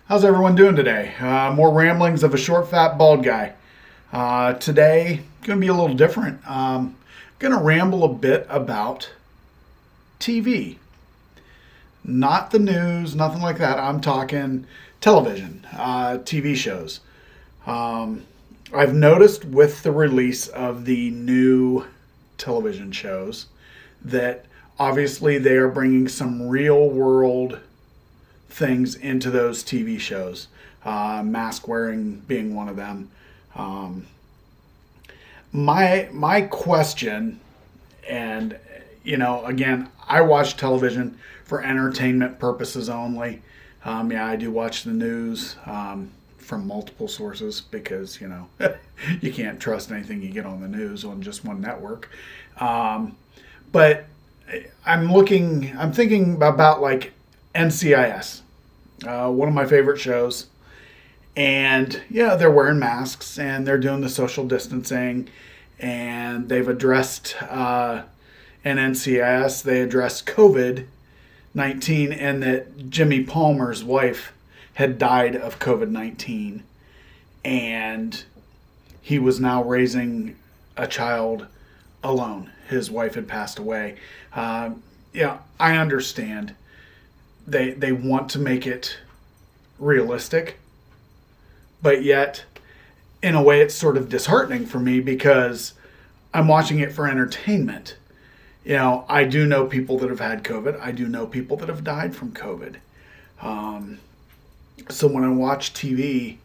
How's everyone doing today? More ramblings of a short, fat, bald guy. Today, going to be a little different. Going to ramble a bit about TV. Not the news, nothing like that. I'm talking television, TV shows. I've noticed with the release of the new television shows that obviously they are bringing some real world things into those TV shows. Mask wearing being one of them. My question, and again, I watch television for entertainment purposes only. I do watch the news from multiple sources because you can't trust anything you get on the news on just one network. But I'm thinking about like NCIS, one of my favorite shows. And they're wearing masks and they're doing the social distancing, and they've addressed in NCIS, they addressed COVID-19 and that Jimmy Palmer's wife had died of COVID-19 and he was now raising a child alone. His wife had passed away. I understand. They want to make it realistic, but yet in a way it's sort of disheartening for me because I'm watching it for entertainment. I do know people that have had COVID. I do know people that have died from COVID. So when I watch TV,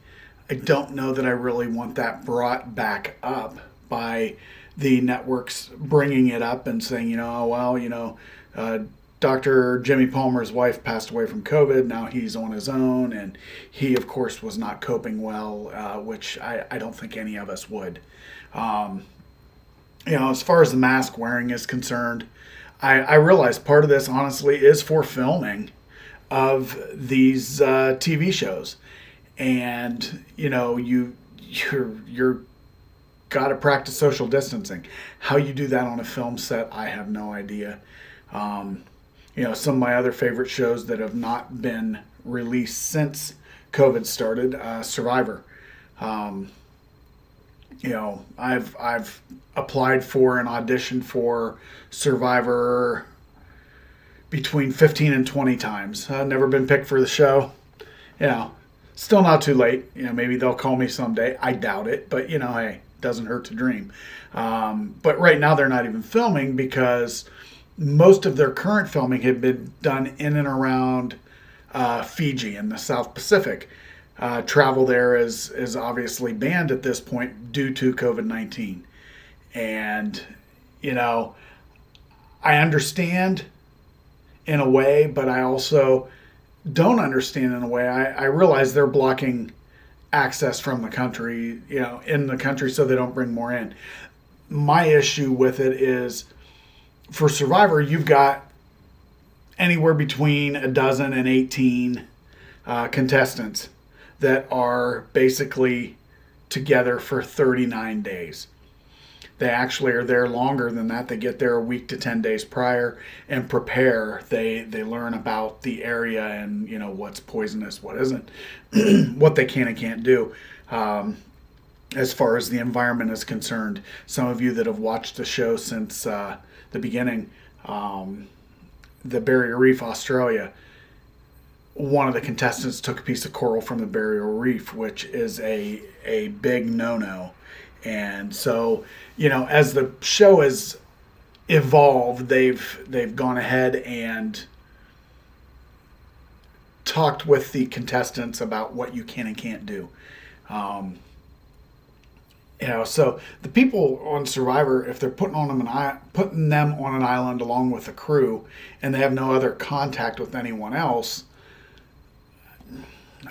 I don't know that I really want that brought back up by the networks bringing it up and saying, Dr. Jimmy Palmer's wife passed away from COVID. Now he's on his own. And he, of course, was not coping well, which I don't think any of us would. As far as the mask wearing is concerned, I realize part of this, honestly, is for filming of these TV shows. And, you're got to practice social distancing. How you do that on a film set, I have no idea. Some of my other favorite shows that have not been released since COVID started, Survivor. I've applied for and auditioned for Survivor between 15 and 20 times. I've never been picked for the show. Still not too late. Maybe they'll call me someday. I doubt it, but hey, doesn't hurt to dream. But right now they're not even filming because most of their current filming had been done in and around Fiji in the South Pacific. Travel there is obviously banned at this point due to COVID-19. And, I understand in a way, but I also don't understand in a way. I realize they're blocking access from the country, in the country so they don't bring more in. My issue with it is for Survivor, you've got anywhere between a dozen and 18 contestants that are basically together for 39 days. They actually are there longer than that. They get there a week to 10 days prior and prepare. They learn about the area and, what's poisonous, what isn't, what they can and can't do. As far as the environment is concerned, some of you that have watched the show since the beginning, the Barrier Reef, Australia, one of the contestants took a piece of coral from the Barrier Reef, which is a big no-no. And so, as the show has evolved, they've gone ahead and talked with the contestants about what you can and can't do. So the people on Survivor, if they're putting them on an island along with the crew, and they have no other contact with anyone else,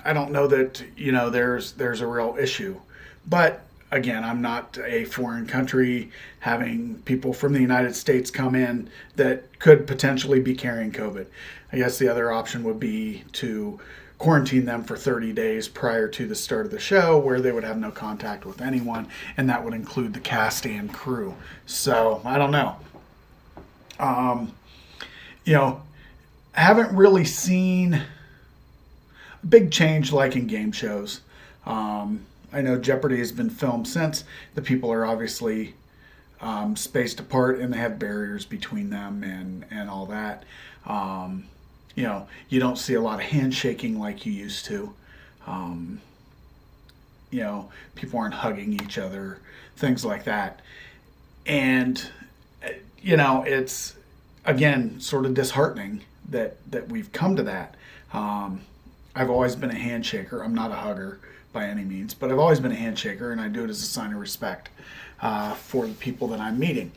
I don't know that there's a real issue. But again, I'm not a foreign country having people from the United States come in that could potentially be carrying COVID. I guess the other option would be to quarantine them for 30 days prior to the start of the show, where they would have no contact with anyone, and that would include the cast and crew. So I don't know. I haven't really seen big change like in game shows. I know Jeopardy has been filmed since. The people are obviously spaced apart and they have barriers between them and all that. Um, you don't see a lot of handshaking like you used to. Um, People aren't hugging each other, things like that. And, it's, again, sort of disheartening that we've come to that. Um, I've always been a handshaker. I'm not a hugger by any means, but I've always been a handshaker, and I do it as a sign of respect for the people that I'm meeting.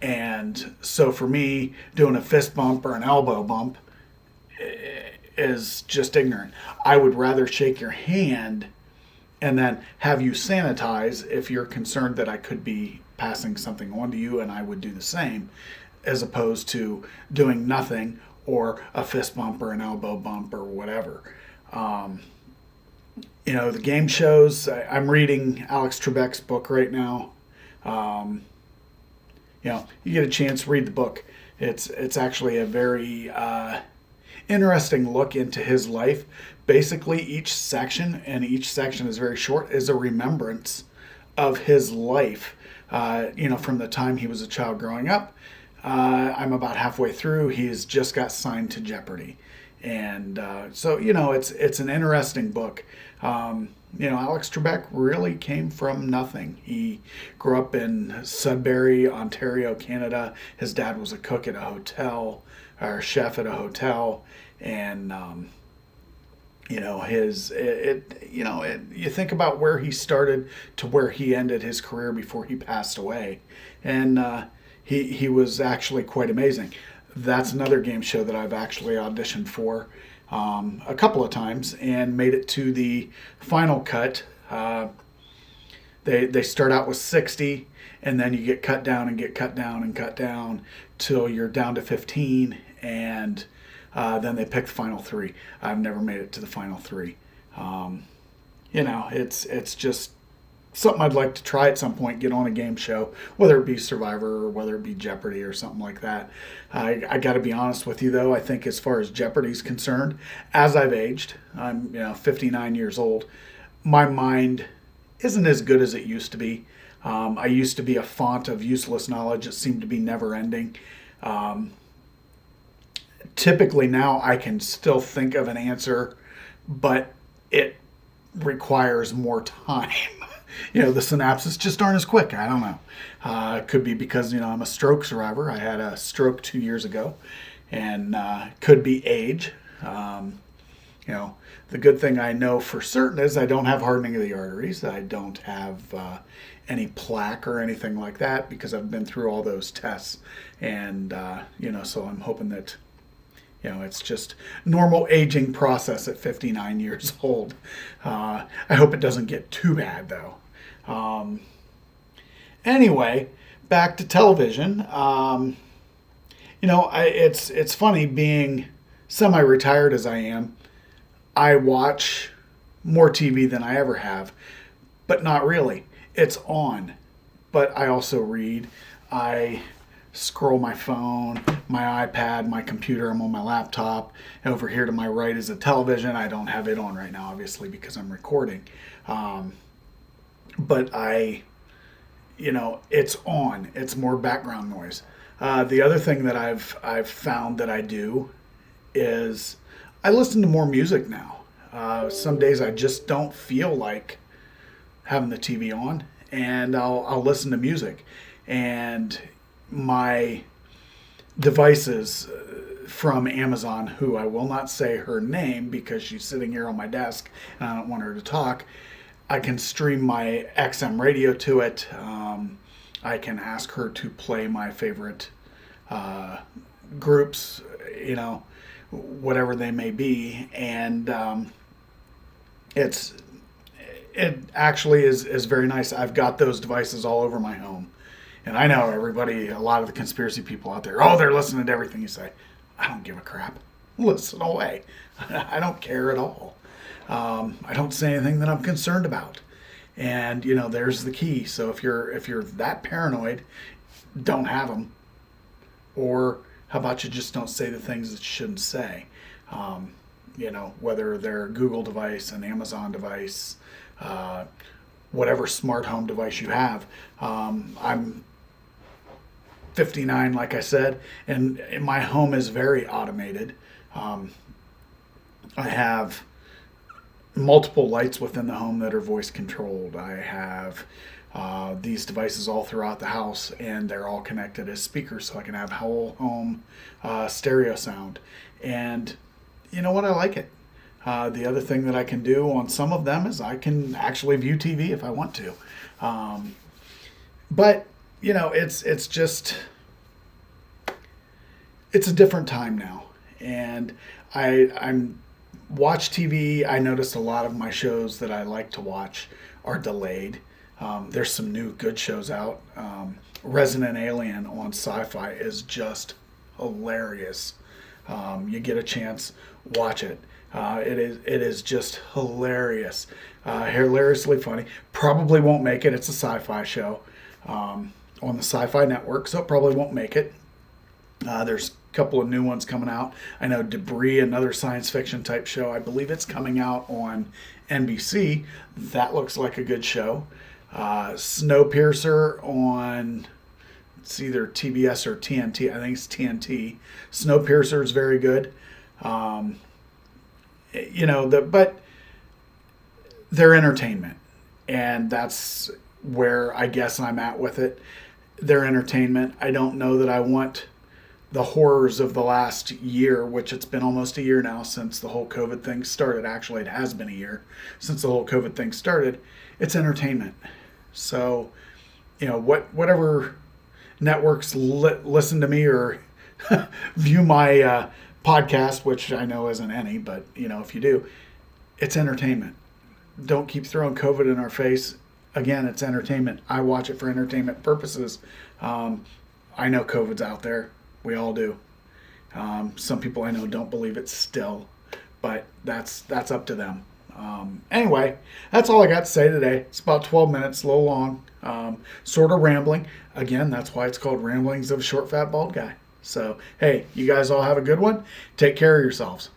And so for me, doing a fist bump or an elbow bump is just ignorant. I would rather shake your hand and then have you sanitize if you're concerned that I could be passing something on to you, and I would do the same, as opposed to doing nothing or a fist bump or an elbow bump or whatever. Um, the game shows. I'm reading Alex Trebek's book right now. Um, you get a chance, read the book. It's actually a very interesting look into his life. Basically, each section, and each section is very short, is a remembrance of his life. From the time he was a child growing up. I'm about halfway through. He's just got signed to Jeopardy, and so it's an interesting book. Alex Trebek really came from nothing. He grew up in Sudbury, Ontario, Canada. His dad was a cook at a hotel, or chef at a hotel, and you think about where he started to where he ended his career before he passed away, and he was actually quite amazing. That's another game show that I've actually auditioned for a couple of times and made it to the final cut. They start out with 60, and then you get cut down and get cut down and cut down till you're down to 15, and then they pick the final three. I've never made it to the final three. It's just something I'd like to try at some point, get on a game show, whether it be Survivor or whether it be Jeopardy or something like that. I got to be honest with you, though. I think as far as Jeopardy's concerned, as I've aged, I'm 59 years old, my mind isn't as good as it used to be. I used to be a font of useless knowledge. It seemed to be never ending. Typically now I can still think of an answer, but it requires more time. The synapses just aren't as quick. I don't know. It could be because, I'm a stroke survivor. I had a stroke 2 years ago, and could be age. The good thing I know for certain is I don't have hardening of the arteries. I don't have any plaque or anything like that because I've been through all those tests. And, so I'm hoping that, it's just normal aging process at 59 years old. I hope it doesn't get too bad, though. Anyway, back to television. It's funny being semi-retired as I am. I watch more TV than I ever have, but not really. It's on, but I also read. I scroll my phone, my iPad, my computer. I'm on my laptop. Over here to my right is a television. I don't have it on right now, obviously, because I'm recording. But it's on. It's more background noise. The other thing that I've found that I do is I listen to more music now. Some days I just don't feel like having the TV on, and I'll listen to music. And my devices from Amazon, who I will not say her name because she's sitting here on my desk and I don't want her to talk. I can stream my XM radio to it. I can ask her to play my favorite groups, whatever they may be, and it actually is very nice. I've got those devices all over my home, and I know a lot of the conspiracy people out there, they're listening to everything you say. I don't give a crap. Listen away. I don't care at all. I don't say anything that I'm concerned about, and there's the key. So if you're that paranoid, don't have them, or how about you just don't say the things that you shouldn't say? whether they're a Google device, an Amazon device, uh, whatever smart home device you have. I'm 59, like I said, and my home is very automated. Um, I have multiple lights within the home that are voice controlled. I have these devices all throughout the house, and they're all connected as speakers, so I can have whole home stereo sound. And you know what? I like it. The other thing that I can do on some of them is I can actually view TV if I want to. But it's just it's a different time now, and I'm watch TV. I noticed a lot of my shows that I like to watch are delayed. There's some new good shows out. Resident Alien on Sci-Fi is just hilarious. You get a chance, watch it. It is just hilarious, hilariously funny. Probably won't make it. It's a sci-fi show on the Sci-Fi Network, so it probably won't make it. There's a couple of new ones coming out. I know Debris, another science fiction type show. I believe it's coming out on NBC. That looks like a good show. Snowpiercer on, it's either TBS or TNT. I think it's TNT. Snowpiercer is very good. But they're entertainment, and that's where I guess I'm at with it. They're entertainment. I don't know that I want the horrors of the last year, which it's been almost a year now since the whole COVID thing started. Actually, it has been a year since the whole COVID thing started. It's entertainment. So, whatever networks listen to me or view my podcast, which I know isn't any, but if you do, it's entertainment. Don't keep throwing COVID in our face. Again, it's entertainment. I watch it for entertainment purposes. I know COVID's out there. We all do. Some people I know don't believe it still, but that's up to them. Anyway, that's all I got to say today. It's about 12 minutes, a little long, sort of rambling. Again, that's why it's called Ramblings of a Short, Fat, Bald Guy. So, hey, you guys all have a good one. Take care of yourselves.